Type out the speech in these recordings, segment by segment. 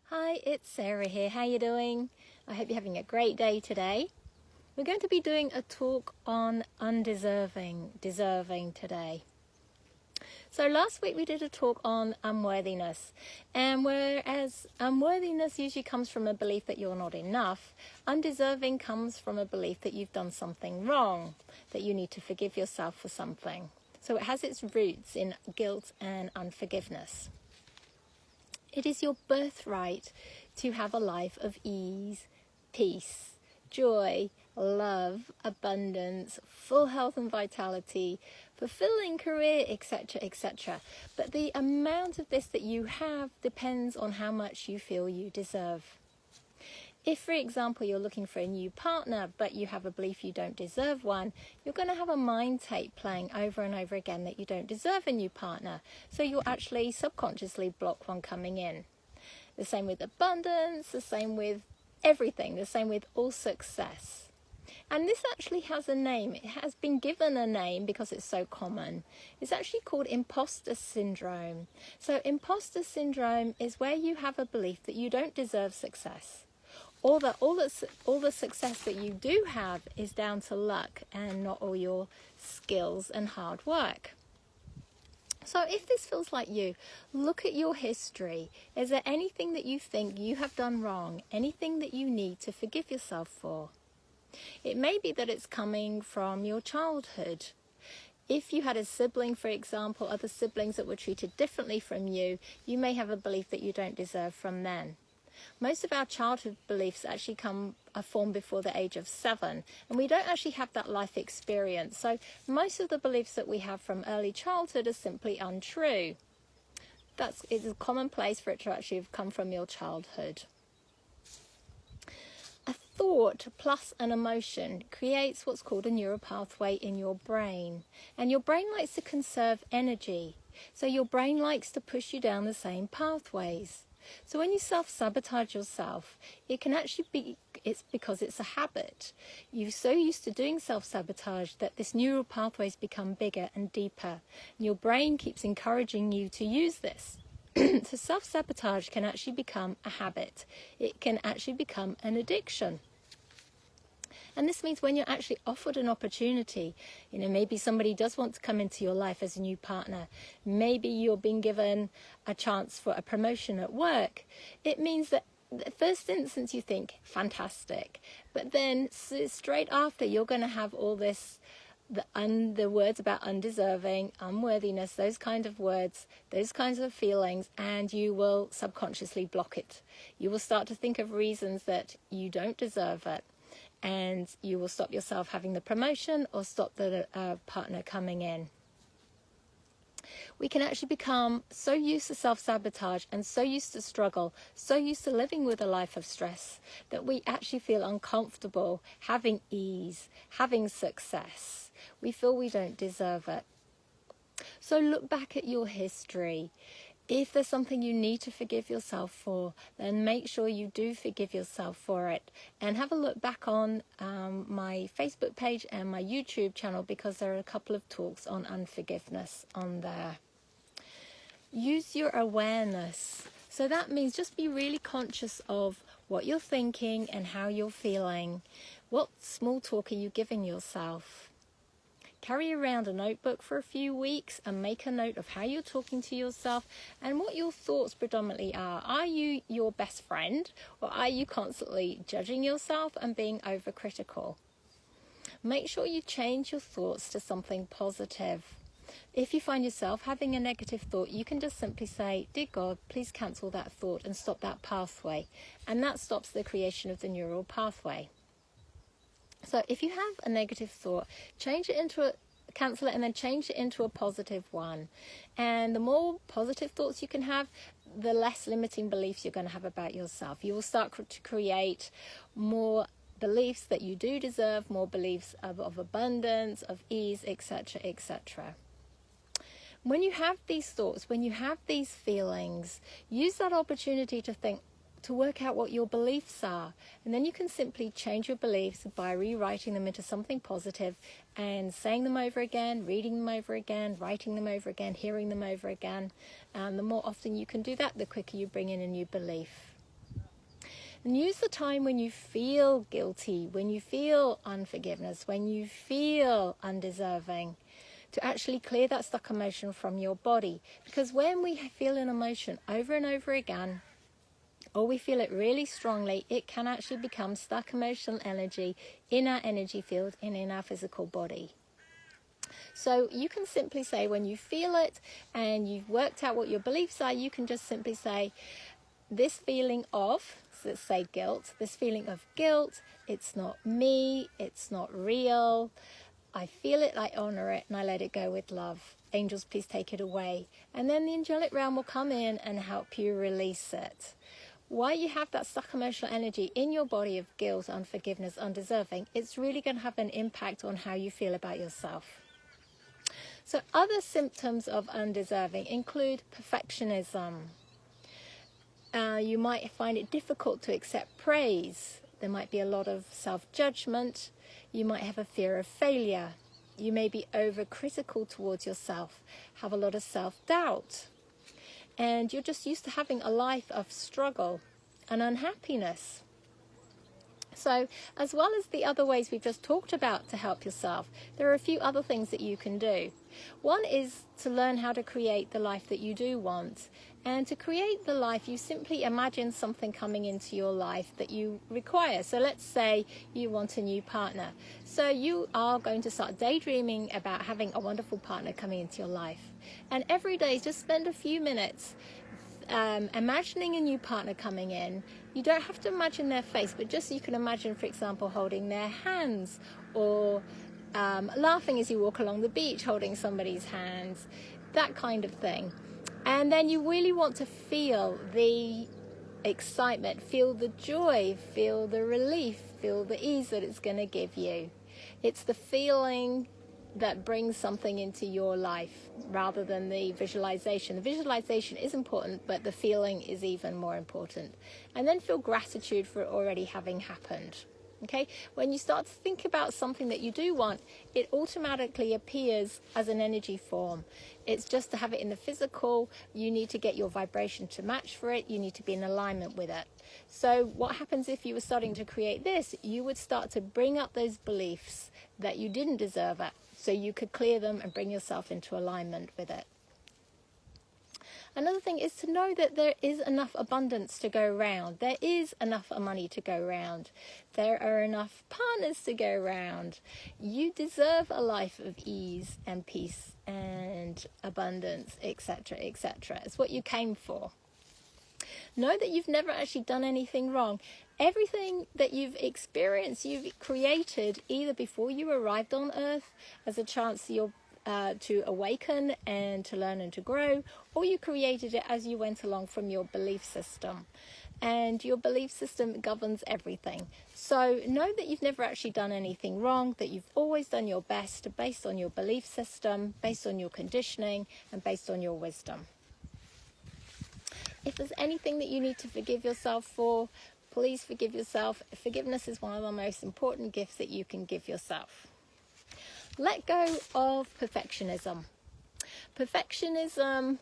Hi, it's Sarah here. How you doing? I hope you're having a great day today. We're going to be doing a talk on deserving today. So last week we did a talk on unworthiness, and whereas unworthiness usually comes from a belief that you're not enough, undeserving comes from a belief that you've done something wrong, that you need to forgive yourself for something. So it has its roots in guilt and unforgiveness. It is your birthright to have a life of ease, peace, joy, love, abundance, full health and vitality, fulfilling career, etc., etc. But the amount of this that you have depends on how much you feel you deserve. If, for example, you're looking for a new partner, but you have a belief you don't deserve one, you're going to have a mind tape playing over and over again that you don't deserve a new partner. So you'll actually subconsciously block one coming in. The same with abundance, the same with everything, the same with all success. And this actually has a name. It has been given a name because it's so common. It's actually called imposter syndrome. So imposter syndrome is where you have a belief that you don't deserve success. All the success that you do have is down to luck and not all your skills and hard work. So if this feels like you, look at your history. Is there anything that you think you have done wrong? Anything that you need to forgive yourself for? It may be that it's coming from your childhood. If you had a sibling, for example, other siblings that were treated differently from you, you may have a belief that you don't deserve from them. Most of our childhood beliefs actually are formed before the age of 7, and we don't actually have that life experience. So most of the beliefs that we have from early childhood are simply untrue. It's a commonplace for it to actually have come from your childhood. A thought plus an emotion creates what's called a neural pathway in your brain. And your brain likes to conserve energy. So your brain likes to push you down the same pathways. So when you self-sabotage yourself, it's because it's a habit. You're so used to doing self-sabotage that this neural pathways become bigger and deeper. And your brain keeps encouraging you to use this. So self-sabotage can actually become a habit. It can actually become an addiction. And this means when you're actually offered an opportunity, maybe somebody does want to come into your life as a new partner. Maybe you're being given a chance for a promotion at work. It means that the first instance you think, fantastic. But then straight after, you're going to have all this, the words about undeserving, unworthiness, those kind of words, those kinds of feelings, and you will subconsciously block it. You will start to think of reasons that you don't deserve it. And you will stop yourself having the promotion or stop the partner coming in. We can actually become so used to self-sabotage and so used to struggle, so used to living with a life of stress that we actually feel uncomfortable having ease, having success. We feel we don't deserve it. So look back at your history. If there's something you need to forgive yourself for, then make sure you do forgive yourself for it. And have a look back on my Facebook page and my YouTube channel, because there are a couple of talks on unforgiveness on there. Use your awareness. So that means just be really conscious of what you're thinking and how you're feeling. What small talk are you giving yourself? Carry around a notebook for a few weeks and make a note of how you're talking to yourself and what your thoughts predominantly are. Are you your best friend, or are you constantly judging yourself and being overcritical? Make sure you change your thoughts to something positive. If you find yourself having a negative thought, you can just simply say, "Dear God, please cancel that thought and stop that pathway." And that stops the creation of the neural pathway. So if you have a negative thought, cancel it and then change it into a positive one. And the more positive thoughts you can have, the less limiting beliefs you're going to have about yourself. You will start to create more beliefs that you do deserve, more beliefs of abundance, of ease, etc., etc. When you have these thoughts, when you have these feelings, use that opportunity to work out what your beliefs are, and then you can simply change your beliefs by rewriting them into something positive and saying them over again, reading them over again, writing them over again, hearing them over again. And the more often you can do that, the quicker you bring in a new belief. And use the time when you feel guilty, when you feel unforgiveness, when you feel undeserving, to actually clear that stuck emotion from your body. Because when we feel an emotion over and over again, or we feel it really strongly, it can actually become stuck emotional energy in our energy field and in our physical body. So you can simply say, when you feel it and you've worked out what your beliefs are, you can just simply say, this feeling of, so let's say guilt, this feeling of guilt, it's not me, it's not real, I feel it, I honor it, and I let it go with love. Angels, please take it away. And then the angelic realm will come in and help you release it. While you have that stuck emotional energy in your body of guilt, unforgiveness, undeserving, it's really going to have an impact on how you feel about yourself. So other symptoms of undeserving include perfectionism. You might find it difficult to accept praise. There might be a lot of self-judgment. You might have a fear of failure. You may be overcritical towards yourself, have a lot of self-doubt. And you're just used to having a life of struggle and unhappiness. So, as well as the other ways we've just talked about to help yourself, there are a few other things that you can do. One is to learn how to create the life that you do want. And to create the life, you simply imagine something coming into your life that you require. So let's say you want a new partner. So you are going to start daydreaming about having a wonderful partner coming into your life. And every day, just spend a few minutes imagining a new partner coming in. You don't have to imagine their face, but just you can imagine, for example, holding their hands, or laughing as you walk along the beach, holding somebody's hands, that kind of thing. And then you really want to feel the excitement, feel the joy, feel the relief, feel the ease that it's going to give you. It's the feeling that brings something into your life rather than the visualization. The visualization is important, but the feeling is even more important. And then feel gratitude for it already having happened. Okay, when you start to think about something that you do want, it automatically appears as an energy form. It's just to have it in the physical, you need to get your vibration to match for it, you need to be in alignment with it. So what happens if you were starting to create this? You would start to bring up those beliefs that you didn't deserve it, so you could clear them and bring yourself into alignment with it. Another thing is to know that there is enough abundance to go around. There is enough money to go around. There are enough partners to go around. You deserve a life of ease and peace and abundance, etc., etc. It's what you came for. Know that you've never actually done anything wrong. Everything that you've experienced, you've created either before you arrived on Earth as a chance to awaken and to learn and to grow, or you created it as you went along from your belief system. And your belief system governs everything. So know that you've never actually done anything wrong, that you've always done your best based on your belief system, based on your conditioning, and based on your wisdom. If there's anything that you need to forgive yourself for, please forgive yourself. Forgiveness is one of the most important gifts that you can give yourself. Let go of perfectionism. Perfectionism,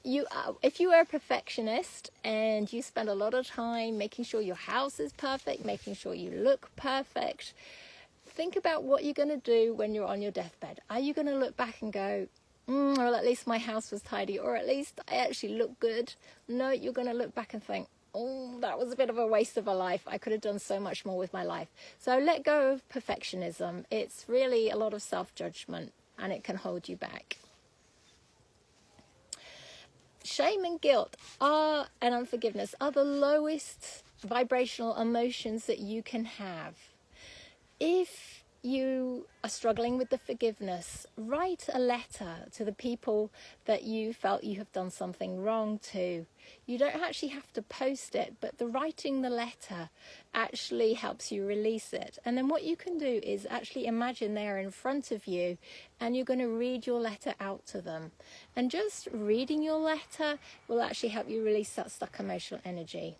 if you are a perfectionist and you spend a lot of time making sure your house is perfect, making sure you look perfect, think about what you're going to do when you're on your deathbed. Are you going to look back and go, well, at least my house was tidy, or at least I actually look good? No, you're going to look back and think, oh, that was a bit of a waste of a life. I could have done so much more with my life. So let go of perfectionism. It's really a lot of self-judgment, and it can hold you back. Shame and guilt and unforgiveness are the lowest vibrational emotions that you can have. If you are struggling with the forgiveness, write a letter to the people that you felt you have done something wrong to. You don't actually have to post it, but the writing the letter actually helps you release it. And then what you can do is actually imagine they're in front of you and you're going to read your letter out to them. And just reading your letter will actually help you release that stuck emotional energy.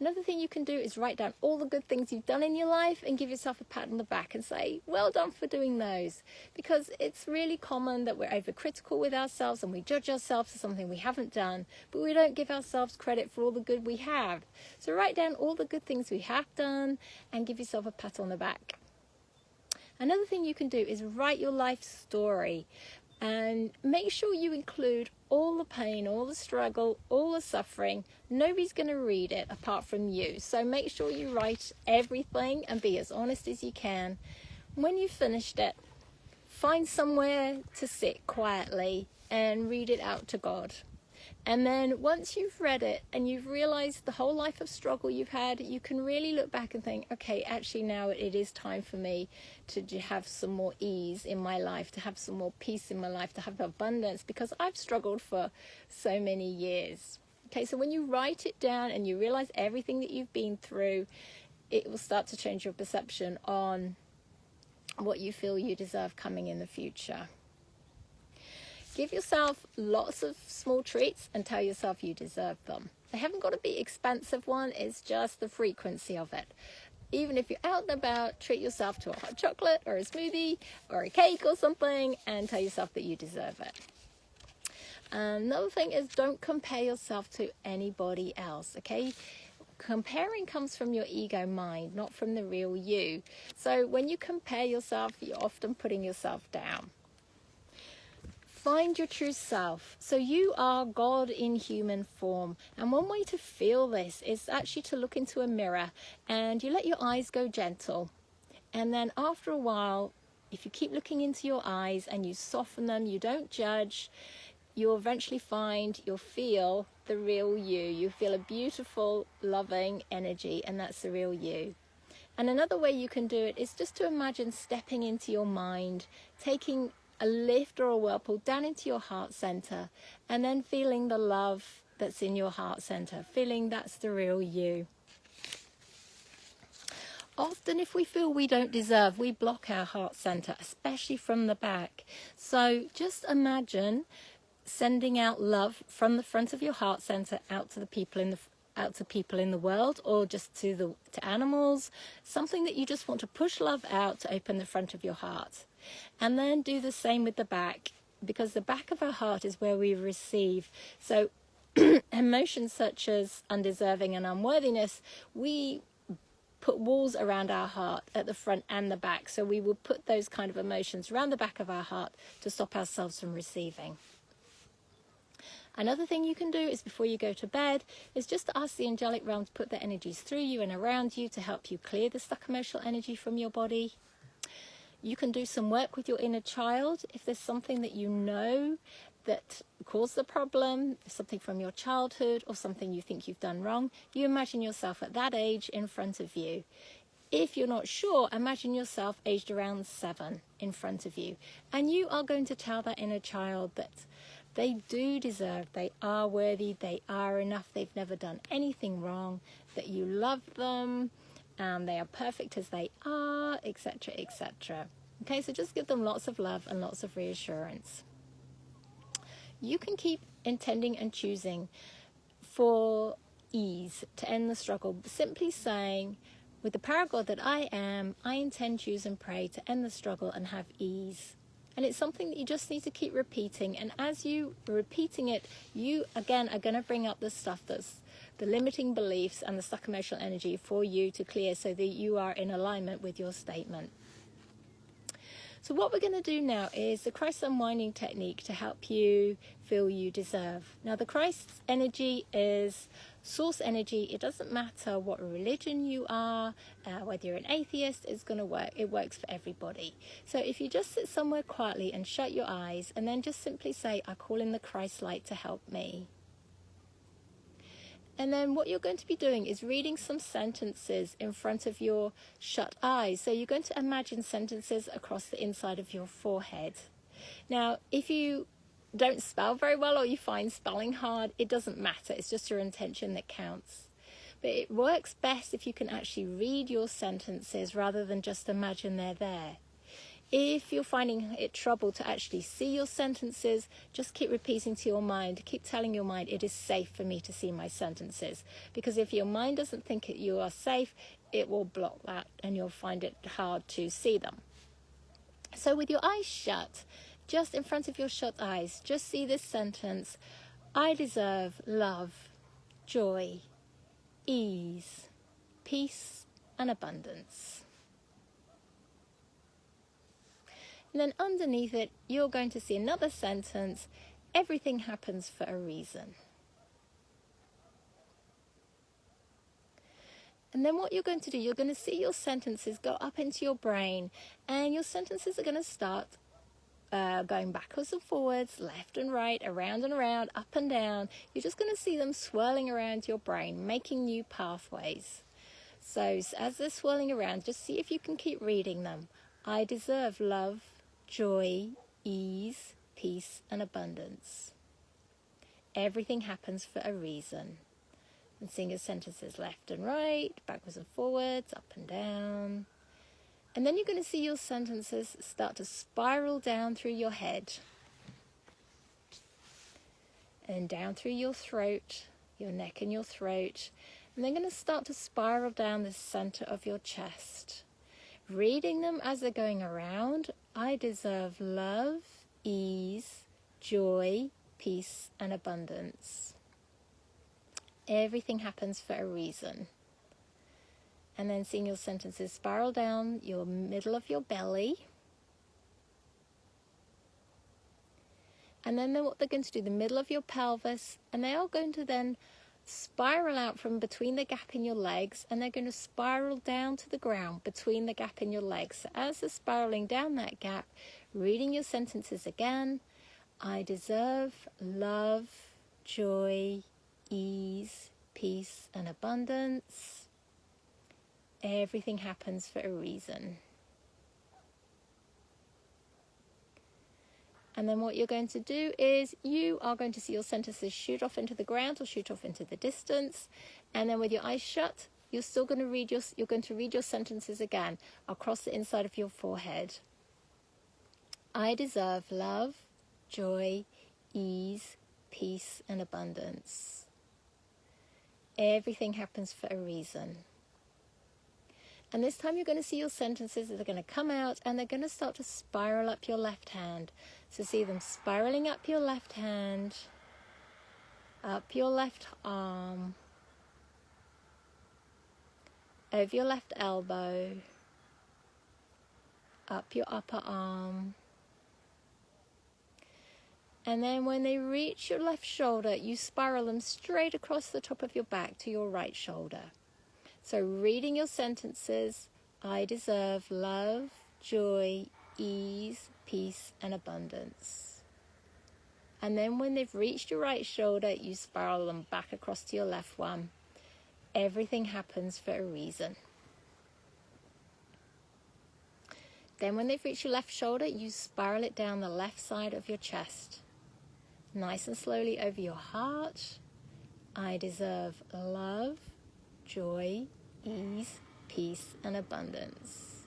Another thing you can do is write down all the good things you've done in your life and give yourself a pat on the back and say, well done for doing those. Because it's really common that we're overcritical with ourselves and we judge ourselves for something we haven't done, but we don't give ourselves credit for all the good we have. So write down all the good things we have done and give yourself a pat on the back. Another thing you can do is write your life story. And make sure you include all the pain, all the struggle, all the suffering. Nobody's going to read it apart from you. So make sure you write everything and be as honest as you can. When you've finished it, find somewhere to sit quietly and read it out to God. And then once you've read it and you've realized the whole life of struggle you've had, you can really look back and think, okay, actually now it is time for me to have some more ease in my life, to have some more peace in my life, to have abundance, because I've struggled for so many years. Okay, so when you write it down and you realize everything that you've been through, it will start to change your perception on what you feel you deserve coming in the future. Give yourself lots of small treats and tell yourself you deserve them. They haven't got to be expensive one, it's just the frequency of it. Even if you're out and about, treat yourself to a hot chocolate or a smoothie or a cake or something and tell yourself that you deserve it. Another thing is, don't compare yourself to anybody else, okay? Comparing comes from your ego mind, not from the real you. So when you compare yourself, you're often putting yourself down. Find your true self. So you are God in human form. And one way to feel this is actually to look into a mirror and you let your eyes go gentle. And then after a while, if you keep looking into your eyes and you soften them, you don't judge, you'll eventually you'll feel the real you. You feel a beautiful, loving energy, and that's the real you. And another way you can do it is just to imagine stepping into your mind, taking a lift or a whirlpool down into your heart center, and then feeling the love that's in your heart center, feeling that's the real you. Often if we feel we don't deserve, we block our heart center, especially from the back. So just imagine sending out love from the front of your heart center out to people in the world, or just to animals, something that you just want to push love out to open the front of your heart. And then do the same with the back, because the back of our heart is where we receive. So emotions such as undeserving and unworthiness, we put walls around our heart at the front and the back. So we will put those kind of emotions around the back of our heart to stop ourselves from receiving. Another thing you can do is, before you go to bed, is just to ask the angelic realm to put their energies through you and around you to help you clear the stuck emotional energy from your body. You can do some work with your inner child. If there's something that you know that caused the problem, something from your childhood or something you think you've done wrong, you imagine yourself at that age in front of you. If you're not sure, imagine yourself aged around 7 in front of you. And you are going to tell that inner child that they do deserve, they are worthy, they are enough, they've never done anything wrong, that you love them, they are perfect as they are, etc., etc. Okay, so just give them lots of love and lots of reassurance. You can keep intending and choosing for ease to end the struggle, simply saying, with the power of God that I am, I intend, choose and pray to end the struggle and have ease. And it's something that you just need to keep repeating. And as you are repeating it, you again are going to bring up the stuff that's the limiting beliefs and the stuck emotional energy for you to clear, so that you are in alignment with your statement. So what we're going to do now is the Christ unwinding technique to help you feel you deserve. Now the Christ energy is source energy. It doesn't matter what religion you are, whether you're an atheist, it's going to work. It works for everybody. So if you just sit somewhere quietly and shut your eyes and then just simply say, I call in the Christ light to help me. And then what you're going to be doing is reading some sentences in front of your shut eyes. So you're going to imagine sentences across the inside of your forehead. Now, if you don't spell very well or you find spelling hard, it doesn't matter. It's just your intention that counts. But it works best if you can actually read your sentences rather than just imagine they're there. If you're finding it trouble to actually see your sentences, just keep repeating to your mind, keep telling your mind it is safe for me to see my sentences. Because if your mind doesn't think you are safe, it will block that and you'll find it hard to see them. So with your eyes shut, just in front of your shut eyes, just see this sentence: I deserve love, joy, ease, peace, and abundance. And then underneath it, you're going to see another sentence: everything happens for a reason. And then what you're going to do, you're going to see your sentences go up into your brain, and your sentences are going to start going backwards and forwards, left and right, around and around, up and down. You're just going to see them swirling around your brain, making new pathways. So as they're swirling around, just see if you can keep reading them. I deserve love, joy, ease, peace, and abundance. Everything happens for a reason. And seeing your sentences left and right, backwards and forwards, up and down. And then you're going to see your sentences start to spiral down through your head. And down through your throat, your neck and your throat. And they're going to start to spiral down the center of your chest. Reading them as they're going around: I deserve love, ease, joy, peace, and abundance. Everything happens for a reason. And then seeing your sentences spiral down your middle of your belly. And then what they're going to do, the middle of your pelvis, and they are going to then spiral out from between the gap in your legs, and they're going to spiral down to the ground between the gap in your legs. So as they're spiraling down that gap, reading your sentences again: I deserve love, joy, ease, peace, and abundance. Everything happens for a reason. And then what you're going to do is you are going to see your sentences shoot off into the ground or shoot off into the distance. And then with your eyes shut, you're still going to read your sentences again across the inside of your forehead. I deserve love, joy, ease, peace, and abundance. Everything happens for a reason. And this time you're going to see your sentences that are going to come out and they're going to start to spiral up your left hand. So see them spiraling up your left hand, up your left arm, over your left elbow, up your upper arm. And then when they reach your left shoulder, you spiral them straight across the top of your back to your right shoulder. So reading your sentences: I deserve love, joy, ease, peace, and abundance. And then when they've reached your right shoulder, you spiral them back across to your left one. Everything happens for a reason. Then when they've reached your left shoulder, you spiral it down the left side of your chest. Nice and slowly over your heart. I deserve love, joy, ease, peace, and abundance.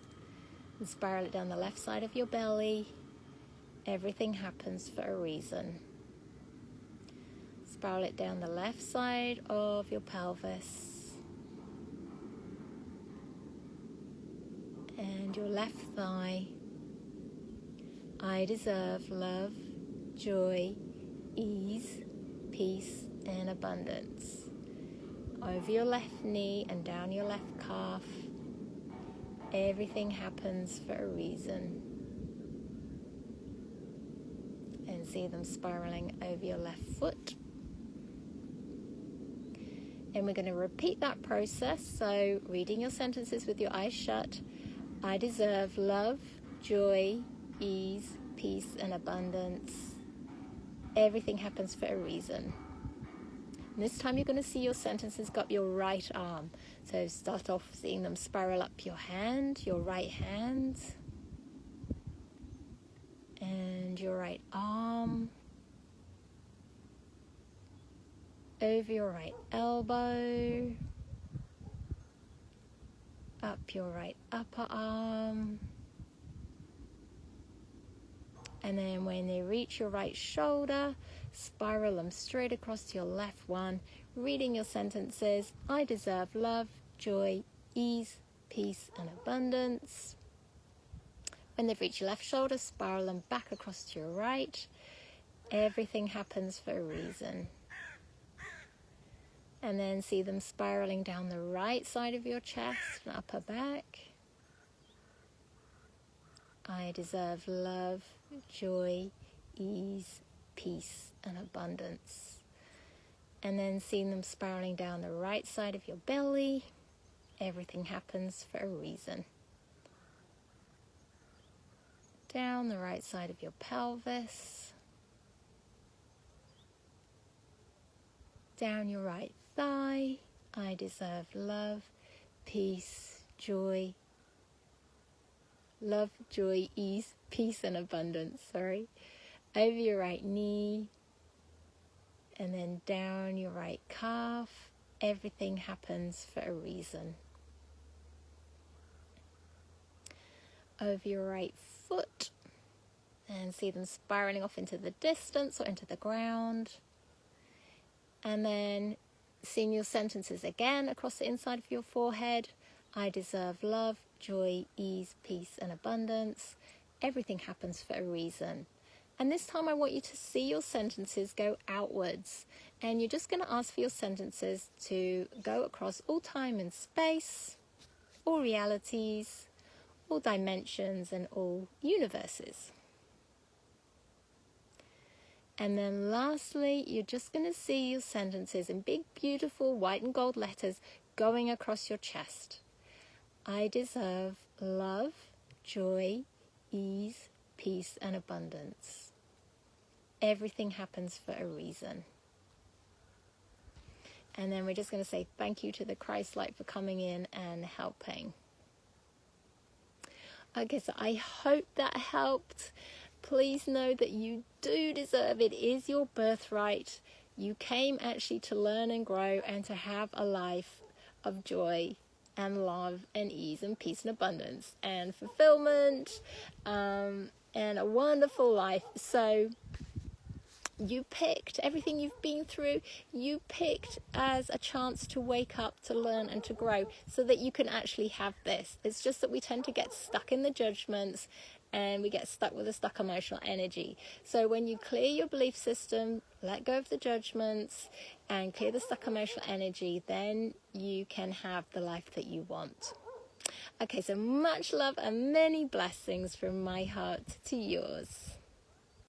And spiral it down the left side of your belly. Everything happens for a reason. Spiral it down the left side of your pelvis. And your left thigh. I deserve love, joy, ease, peace, and abundance. Over your left knee and down your left calf. Everything happens for a reason. And see them spiraling over your left foot. And we're going to repeat that process. So reading your sentences with your eyes shut. I deserve love, joy, ease, peace, and abundance. Everything happens for a reason. And this time you're going to see your sentences go up your right arm. So start off seeing them spiral up your hand, your right hand, and your right arm, over your right elbow, up your right upper arm, And then when they reach your right shoulder, spiral them straight across to your left one, reading your sentences. I deserve love, joy, ease, peace, and abundance. When they've reached your left shoulder, spiral them back across to your right. Everything happens for a reason. And then see them spiraling down the right side of your chest and upper back. I deserve love, joy, ease, peace, and abundance. And then seeing them spiraling down the right side of your belly. Everything happens for a reason. Down the right side of your pelvis. Down your right thigh. I deserve love, peace, joy. Love, joy, ease, peace, and abundance. Over your right knee. And then down your right calf. Everything happens for a reason. Over your right foot. And see them spiraling off into the distance or into the ground. And then seeing your sentences again across the inside of your forehead. I deserve love, joy, ease, peace, and abundance. Everything happens for a reason. And this time I want you to see your sentences go outwards. And you're just going to ask for your sentences to go across all time and space, all realities, all dimensions, and all universes. And then lastly, you're just going to see your sentences in big, beautiful white and gold letters going across your chest. I deserve love, joy, ease, peace, and abundance. Everything happens for a reason. And then we're just going to say thank you to the Christ light for coming in and helping. Okay, so I hope that helped. Please know that you do deserve it. It is your birthright. You came actually to learn and grow and to have a life of joy and love and ease and peace and abundance and fulfillment and a wonderful life. So you picked everything you've been through, you picked as a chance to wake up, to learn and to grow so that you can actually have this. It's just that we tend to get stuck in the judgments and we get stuck with a stuck emotional energy. So when you clear your belief system, let go of the judgments and clear the stuck emotional energy, then you can have the life that you want. Okay, so much love and many blessings from my heart to yours.